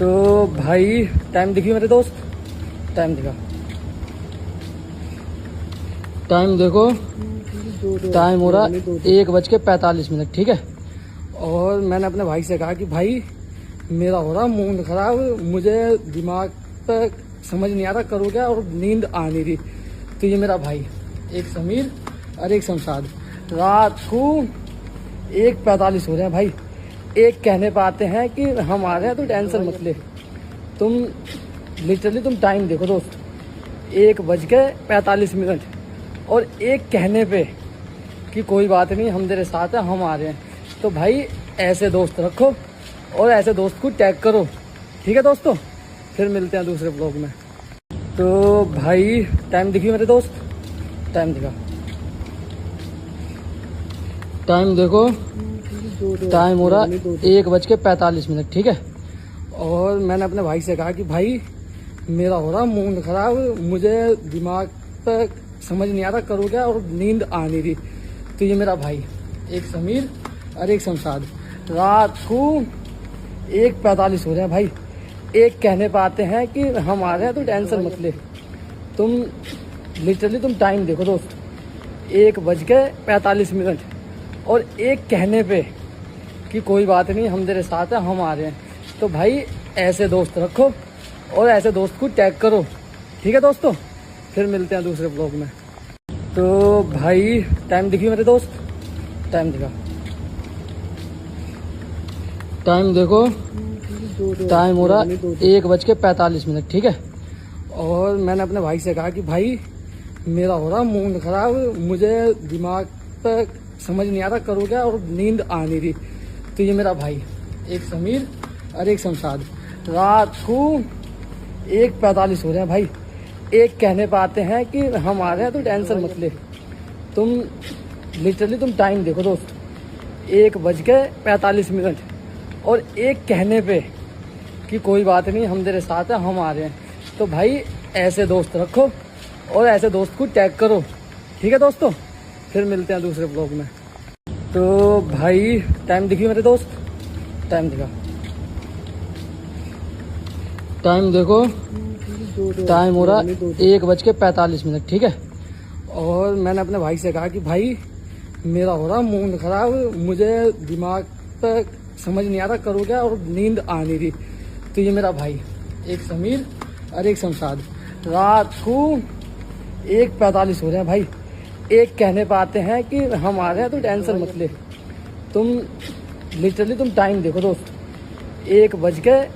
तो भाई टाइम देखिए मेरे दोस्त, टाइम दिखा, टाइम देखो, टाइम हो रहा 1:45। ठीक है। और मैंने अपने भाई से कहा कि भाई मेरा हो रहा मूड खराब, मुझे दिमाग पे समझ नहीं आ रहा करूँ क्या, और नींद आ नहीं रही। तो ये मेरा भाई, एक समीर और एक शमशाद, रात को 1:45 हो रहे हैं भाई। एक कहने पे आते हैं कि हम आ रहे हैं तो टेंशन मत ले। तुम लिटरली तुम टाइम देखो दोस्त, 1:45। और एक कहने पे कि कोई बात नहीं, हम तेरे साथ हैं, हम आ रहे हैं। तो भाई ऐसे दोस्त रखो और ऐसे दोस्त को टैग करो। ठीक है दोस्तों, फिर मिलते हैं दूसरे ब्लॉग में। तो भाई टाइम देखिए मेरे दोस्त, टाइम दिखा, टाइम देखो, टाइम हो रहा 1:45। ठीक है। और मैंने अपने भाई से कहा कि भाई मेरा हो रहा मूड खराब, मुझे दिमाग पे समझ नहीं आ रहा करूँ क्या, और नींद आ नहीं रही। तो ये मेरा भाई, एक समीर और एक शमशाद, रात को 1:45 हो रहे हैं भाई। एक कहने पे आते हैं कि हम आ रहे हैं तो टेंशन मत ले। तुम लिटरली तुम टाइम देखो दोस्त, 1:45। और एक कहने पे कि कोई बात नहीं, हम तेरे साथ हैं, हम आ रहे हैं। तो भाई ऐसे दोस्त रखो और ऐसे दोस्त को टैग करो। ठीक है दोस्तों, फिर मिलते हैं दूसरे ब्लॉग में। तो भाई टाइम देखिए मेरे दोस्त, टाइम दिखा, टाइम देखो, टाइम हो रहा 1:45। ठीक है। और मैंने अपने भाई से कहा कि भाई मेरा हो रहा मूड खराब, मुझे दिमाग पे समझ नहीं आ रहा करूँ क्या, और नींद आ नहीं रही। तो ये मेरा भाई, एक समीर और एक शमशाद, रात को 1:45 हो रहे हैं भाई। एक कहने पे आते हैं कि हम आ रहे हैं तो टेंशन मत ले। तुम लिटरली तुम टाइम देखो दोस्त, 1:45। और एक कहने पे कि कोई बात नहीं, हम तेरे साथ हैं, हम आ रहे हैं। तो भाई ऐसे दोस्त रखो और ऐसे दोस्त को टैग करो। ठीक है दोस्तों, फिर मिलते हैं दूसरे ब्लॉग में। तो भाई टाइम देखिए मेरे दोस्त, टाइम दिखा, टाइम देखो, टाइम हो रहा 1:45। ठीक है। और मैंने अपने भाई से कहा कि भाई मेरा हो रहा मूड खराब, मुझे दिमाग पे समझ नहीं आ रहा करूँ क्या, और नींद आ नहीं रही। तो ये मेरा भाई, एक समीर और एक शमशाद, रात को 1:45 हो रहे हैं भाई। एक कहने पे आते हैं कि हम आ रहे हैं तो टेंशन मत ले। तुम लिटरली तुम टाइम देखो दोस्त, 1:45।